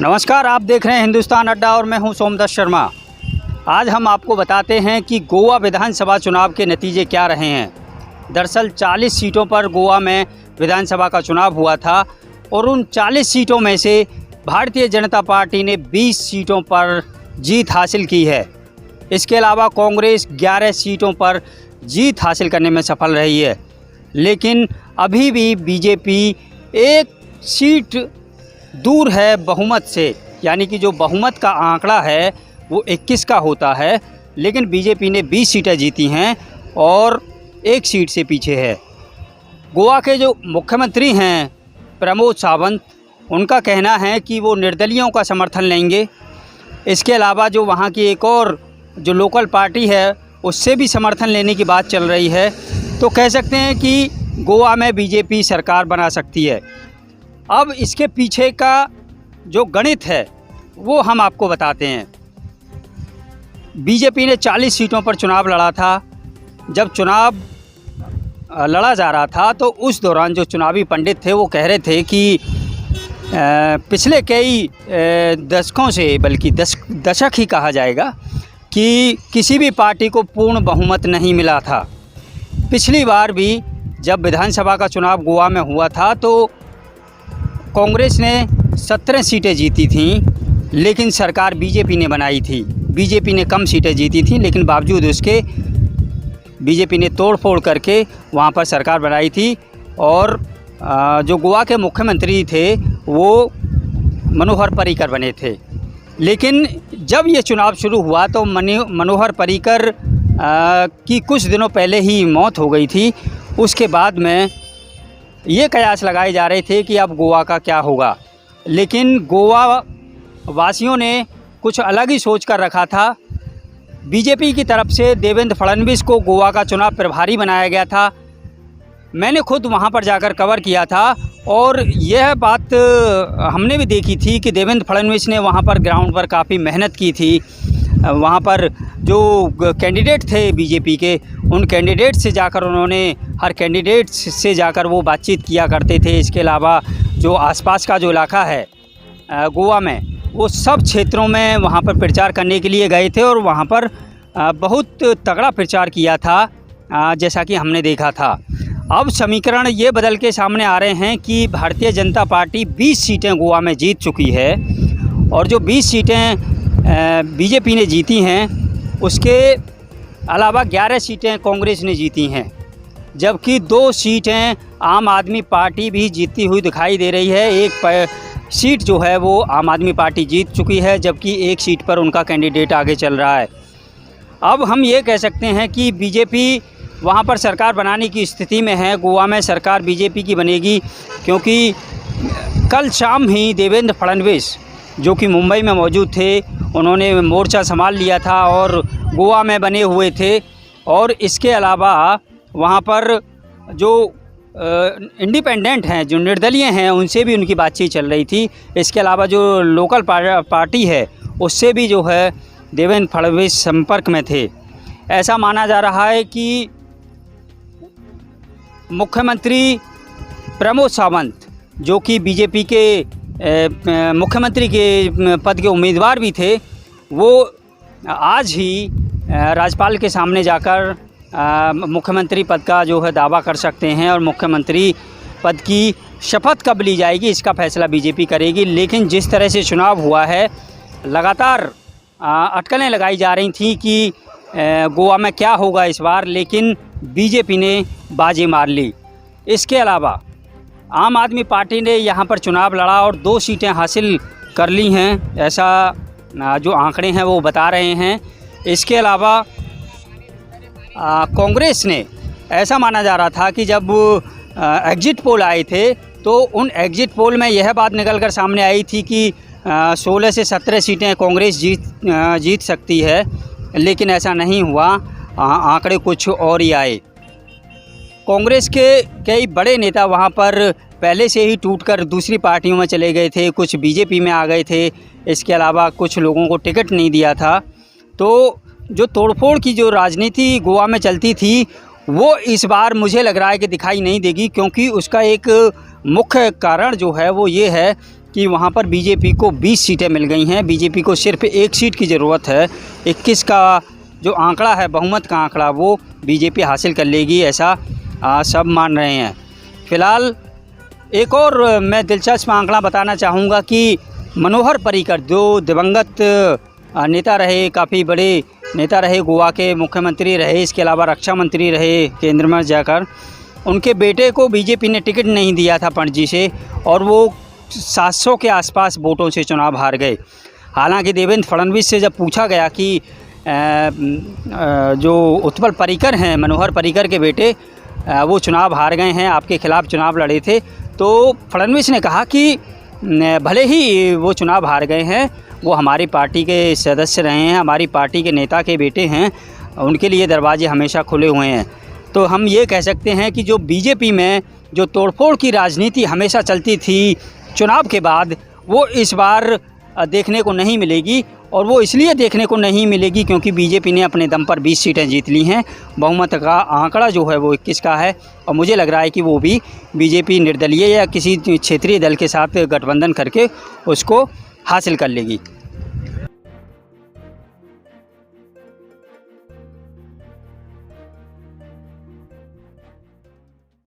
नमस्कार, आप देख रहे हैं हिंदुस्तान अड्डा और मैं हूं सोमदत्त शर्मा। आज हम आपको बताते हैं कि गोवा विधानसभा चुनाव के नतीजे क्या रहे हैं। दरअसल 40 सीटों पर गोवा में विधानसभा का चुनाव हुआ था और उन 40 सीटों में से भारतीय जनता पार्टी ने 20 सीटों पर जीत हासिल की है। इसके अलावा कांग्रेस 11 सीटों पर जीत हासिल करने में सफल रही है, लेकिन अभी भी बीजेपी एक सीट दूर है बहुमत से। यानी कि जो बहुमत का आंकड़ा है वो 21 का होता है, लेकिन बीजेपी ने 20 सीटें जीती हैं और एक सीट से पीछे है। गोवा के जो मुख्यमंत्री हैं प्रमोद सावंत, उनका कहना है कि वो निर्दलीयों का समर्थन लेंगे। इसके अलावा जो वहाँ की एक और जो लोकल पार्टी है उससे भी समर्थन लेने की बात चल रही है। तो कह सकते हैं कि गोवा में बीजेपी सरकार बना सकती है। अब इसके पीछे का जो गणित है वो हम आपको बताते हैं। बीजेपी ने 40 सीटों पर चुनाव लड़ा था। जब चुनाव लड़ा जा रहा था तो उस दौरान जो चुनावी पंडित थे वो कह रहे थे कि पिछले कई दशकों से, बल्कि दशक ही कहा जाएगा, कि किसी भी पार्टी को पूर्ण बहुमत नहीं मिला था। पिछली बार भी जब विधानसभा का चुनाव गोवा में हुआ था तो कांग्रेस ने 17 सीटें जीती थीं, लेकिन सरकार बीजेपी ने बनाई थी। बीजेपी ने कम सीटें जीती थीं, लेकिन बावजूद उसके बीजेपी ने तोड़ फोड़ करके वहाँ पर सरकार बनाई थी। और जो गोवा के मुख्यमंत्री थे वो मनोहर पर्रिकर बने थे। लेकिन जब ये चुनाव शुरू हुआ तो मनोहर पर्रिकर की कुछ दिनों पहले ही मौत हो गई थी। उसके बाद में ये कयास लगाए जा रहे थे कि अब गोवा का क्या होगा, लेकिन गोवा वासियों ने कुछ अलग ही सोच कर रखा था। बीजेपी की तरफ से देवेंद्र फडणवीस को गोवा का चुनाव प्रभारी बनाया गया था। मैंने खुद वहां पर जाकर कवर किया था और यह बात हमने भी देखी थी कि देवेंद्र फडणवीस ने वहां पर ग्राउंड पर काफ़ी मेहनत की थी। वहाँ पर जो कैंडिडेट थे बीजेपी के, उन कैंडिडेट से जाकर उन्होंने हर कैंडिडेट से जाकर वो बातचीत किया करते थे। इसके अलावा जो आसपास का जो इलाका है गोवा में, वो सब क्षेत्रों में वहाँ पर प्रचार करने के लिए गए थे और वहाँ पर बहुत तगड़ा प्रचार किया था, जैसा कि हमने देखा था। अब समीकरण ये बदल के सामने आ रहे हैं कि भारतीय जनता पार्टी 20 सीटें गोवा में जीत चुकी है और जो 20 सीटें बीजेपी ने जीती हैं उसके अलावा 11 सीटें कांग्रेस ने जीती हैं, जबकि 2 सीटें आम आदमी पार्टी भी जीतती हुई दिखाई दे रही है। एक सीट जो है वो आम आदमी पार्टी जीत चुकी है, जबकि एक सीट पर उनका कैंडिडेट आगे चल रहा है। अब हम ये कह सकते हैं कि बीजेपी वहाँ पर सरकार बनाने की स्थिति में है। गोवा में सरकार बीजेपी की बनेगी, क्योंकि कल शाम ही देवेंद्र फडणवीस जो कि मुंबई में मौजूद थे, उन्होंने मोर्चा संभाल लिया था और गोवा में बने हुए थे। और इसके अलावा वहाँ पर जो इंडिपेंडेंट हैं, जो निर्दलीय हैं, उनसे भी उनकी बातचीत चल रही थी। इसके अलावा जो लोकल पार्टी है उससे भी जो है देवेंद्र फडणवीस संपर्क में थे। ऐसा माना जा रहा है कि मुख्यमंत्री प्रमोद सावंत, जो कि बीजेपी के मुख्यमंत्री के पद के उम्मीदवार भी थे, वो आज ही राज्यपाल के सामने जाकर मुख्यमंत्री पद का जो है दावा कर सकते हैं और मुख्यमंत्री पद की शपथ कब ली जाएगी इसका फैसला बीजेपी करेगी। लेकिन जिस तरह से चुनाव हुआ है, लगातार अटकलें लगाई जा रही थी कि गोवा में क्या होगा इस बार, लेकिन बीजेपी ने बाजी मार ली। इसके अलावा आम आदमी पार्टी ने यहाँ पर चुनाव लड़ा और 2 सीटें हासिल कर ली हैं, ऐसा जो आंकड़े हैं वो बता रहे हैं। इसके अलावा कांग्रेस ने, ऐसा माना जा रहा था कि जब एग्जिट पोल आए थे तो उन एग्जिट पोल में यह बात निकल कर सामने आई थी कि 16 से 17 सीटें कांग्रेस जीत सकती है, लेकिन ऐसा नहीं हुआ। आंकड़े कुछ और ही आए। कांग्रेस के कई बड़े नेता वहां पर पहले से ही टूटकर दूसरी पार्टियों में चले गए थे, कुछ बीजेपी में आ गए थे। इसके अलावा कुछ लोगों को टिकट नहीं दिया था। तो जो तोड़फोड़ की जो राजनीति गोवा में चलती थी वो इस बार मुझे लग रहा है कि दिखाई नहीं देगी, क्योंकि उसका एक मुख्य कारण जो है वो ये है कि वहाँ पर बीजेपी को 20 सीटें मिल गई हैं। बीजेपी को सिर्फ 1 सीट की ज़रूरत है। 21 का जो आंकड़ा है, बहुमत का आंकड़ा, वो बीजेपी हासिल कर लेगी, ऐसा सब मान रहे हैं। फ़िलहाल एक और मैं दिलचस्प आंकड़ा बताना चाहूँगा कि मनोहर पर्रिकर जो दिवंगत नेता रहे, काफ़ी बड़े नेता रहे, गोवा के मुख्यमंत्री रहे, इसके अलावा रक्षा मंत्री रहे केंद्र में जाकर, उनके बेटे को बीजेपी ने टिकट नहीं दिया था पणजी से और वो 700 के आसपास वोटों से चुनाव हार गए। हालांकि देवेंद्र फडणवीस से जब पूछा गया कि जो उत्पल पर्रिकर हैं, मनोहर पर्रिकर के बेटे, वो चुनाव हार गए हैं, आपके खिलाफ़ चुनाव लड़े थे, तो फडणवीस ने कहा कि भले ही वो चुनाव हार गए हैं, वो हमारी पार्टी के सदस्य रहे हैं, हमारी पार्टी के नेता के बेटे हैं, उनके लिए दरवाजे हमेशा खुले हुए हैं। तो हम ये कह सकते हैं कि जो बीजेपी में जो तोड़फोड़ की राजनीति हमेशा चलती थी चुनाव के बाद, वो इस बार देखने को नहीं मिलेगी। और वो इसलिए देखने को नहीं मिलेगी क्योंकि बीजेपी ने अपने दम पर 20 सीटें जीत ली हैं। बहुमत का आंकड़ा जो है वो 21 का है और मुझे लग रहा है कि वो भी बीजेपी निर्दलीय या किसी क्षेत्रीय दल के साथ गठबंधन करके उसको हासिल कर लेगी।